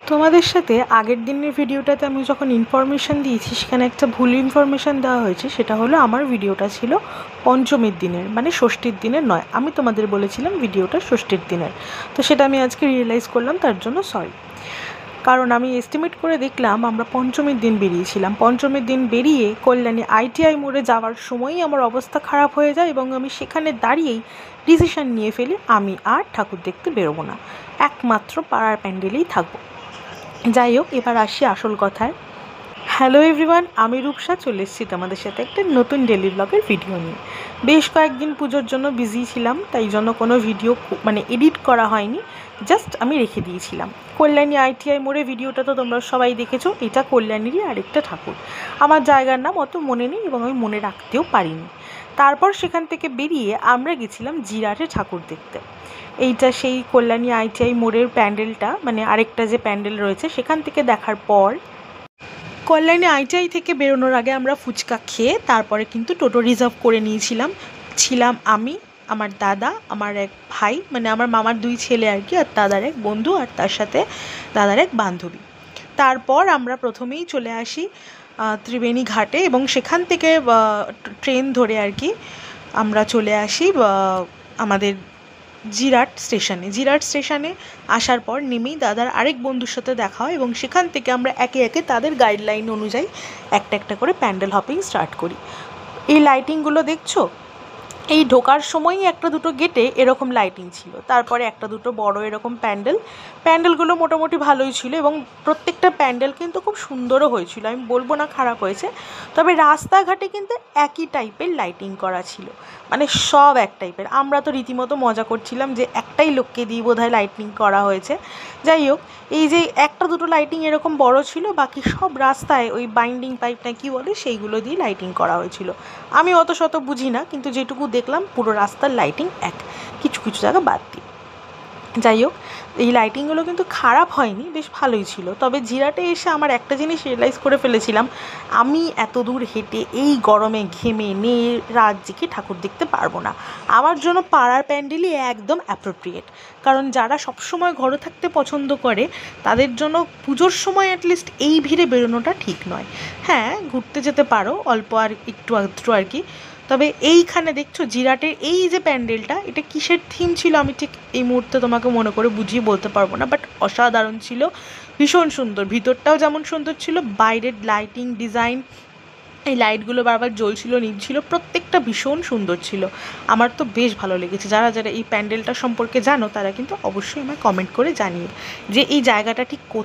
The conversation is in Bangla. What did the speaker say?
তোমাদের সাথে আগের দিনের ভিডিওটাতে আমি যখন ইনফরমেশান দিয়েছি সেখানে একটা ভুল ইনফরমেশান দেওয়া হয়েছে। সেটা হলো আমার ভিডিওটা ছিল পঞ্চমীর দিনের, মানে ষষ্ঠীর দিনের নয়। আমি তোমাদের বলেছিলাম ভিডিওটা ষষ্ঠীর দিনের, তো সেটা আমি আজকে রিয়েলাইজ করলাম, তার জন্য সরি। কারণ আমি এস্টিমেট করে দেখলাম আমরা পঞ্চমীর দিন বেরিয়েছিলাম। পঞ্চমীর দিন বেরিয়ে কল্যাণী ITI মোড়ে যাওয়ার সময়ই আমার অবস্থা খারাপ হয়ে যায় এবং আমি সেখানে দাঁড়িয়েই ডিসিশান নিয়ে ফেলি আমি আর ঠাকুর দেখতে বেরোবো না, একমাত্র পাড়ার প্যান্ডেলেই থাকবো। যাই হোক, এবার আসি আসল কথায়। হ্যালো এভরিওয়ান, আমি রূপসা চলে এসেছি তোমাদের সাথে একটা নতুন ডেলি ব্লগের ভিডিও নিয়ে। বেশ কয়েকদিন পুজোর জন্য বিজি ছিলাম, তাই জন্য কোনো ভিডিও এডিট করা হয়নি, জাস্ট আমি রেখে দিয়েছিলাম। কল্যাণী ITI মোড়ে ভিডিওটা তো তোমরা সবাই দেখেছো। এটা কল্যাণীরই আরেকটা ঠাকুর। আমার জায়গার নাম অত মনে নেই এবং আমি মনে রাখতেও পারিনি। তারপর সেখান থেকে বেরিয়ে আমরা গেছিলাম জিরাটে ঠাকুর দেখতে। এইটা সেই কল্যাণী ITI মোড়ের প্যান্ডেলটা, মানে আরেকটা যে প্যান্ডেল রয়েছে সেখান থেকে দেখার পর কল্যাণী ITI থেকে বেরোনোর আগে আমরা ফুচকা খেয়ে তারপরে কিন্তু টোটো রিজার্ভ করে ছিলাম আমি, আমার দাদা, আমার এক ভাই, মানে আমার মামার 2 ছেলে আর কি, আর দাদার এক বন্ধু, আর তার সাথে দাদার এক বান্ধবী। তারপর আমরা প্রথমেই চলে আসি ত্রিবেণী ঘাটে এবং সেখান থেকে ট্রেন ধরে আর কি আমরা চলে আসি আমাদের জিরাট স্টেশনে আসার পর নেমেই দাদার আরেক বন্ধুর সাথে দেখা হয় এবং সেখান থেকে আমরা একে একে তাদের গাইডলাইন অনুযায়ী একটা একটা করে প্যান্ডেল হপিং স্টার্ট করি। এই লাইটিংগুলো দেখছো, এই ঢোকার সময়ই একটা দুটো গেটে এরকম লাইটিং ছিল, তারপরে একটা দুটো বড় এরকম প্যান্ডেলগুলো মোটামুটি ভালোই ছিল এবং প্রত্যেকটা প্যান্ডেল কিন্তু খুব সুন্দরও হয়েছিল, আমি বলবো না খারাপ হয়েছে। তবে রাস্তাঘাটে কিন্তু একই টাইপের লাইটিং করা ছিল, মানে সব এক টাইপের। আমরা তো রীতিমতো মজা করছিলাম যে একটাই লোককে দিয়ে বোধহয় লাইটিং করা হয়েছে। যাই হোক, এই যে একটা দুটো লাইটিং এরকম বড় ছিল, বাকি সব রাস্তায় ওই বাইন্ডিং পাইপ না কি বলে সেইগুলো দিয়ে লাইটিং করা হয়েছিল। আমি অত শত বুঝি না, কিন্তু যেটুকু দেখলাম পুরো রাস্তার লাইটিং এক, কিছু কিছু জায়গা বাদ দিয়ে। যাই হোক, এই লাইটিংগুলো কিন্তু খারাপ হয়নি, বেশ ভালোই ছিল। তবে জিরাটে এসে আমার একটা জিনিস রিয়েলাইজ করে ফেলেছিলাম, আমি এত দূর হেঁটে এই গরমে ঘেমে নিয়ে রাজ্যকে ঠাকুর দেখতে পারবো না। আমার জন্য পাড়ার প্যান্ডেলই একদম অ্যাপ্রোপ্রিয়েট, কারণ যারা সবসময় ঘরে থাকতে পছন্দ করে তাদের জন্য পুজোর সময় অ্যাটলিস্ট এই ভিড়ে বেরোনোটা ঠিক নয়। হ্যাঁ, ঘুরতে যেতে পারো অল্প আর একটু আধটু আর কি। তবে এইখানে দেখছো জিরাটের এই যে প্যান্ডেলটা, এটা কিসের থিম ছিল আমি ঠিক এই মুহূর্তে তোমাকে মনে করে বুঝিয়ে বলতে পারবো না, বাট অসাধারণ ছিল, ভীষণ সুন্দর। ভিতরটাও যেমন সুন্দর ছিল, বাইরের লাইটিং ডিজাইন, এই লাইটগুলো বারবার জ্বলছিল নিভছিল, প্রত্যেকটা ভীষণ সুন্দর ছিল। আমার তো বেশ ভালো লেগেছে। যারা যারা এই প্যান্ডেলটা সম্পর্কে জানো তারা কিন্তু অবশ্যই আমায় কমেন্ট করে জানিও যে এই জায়গাটা ঠিক কোথায়।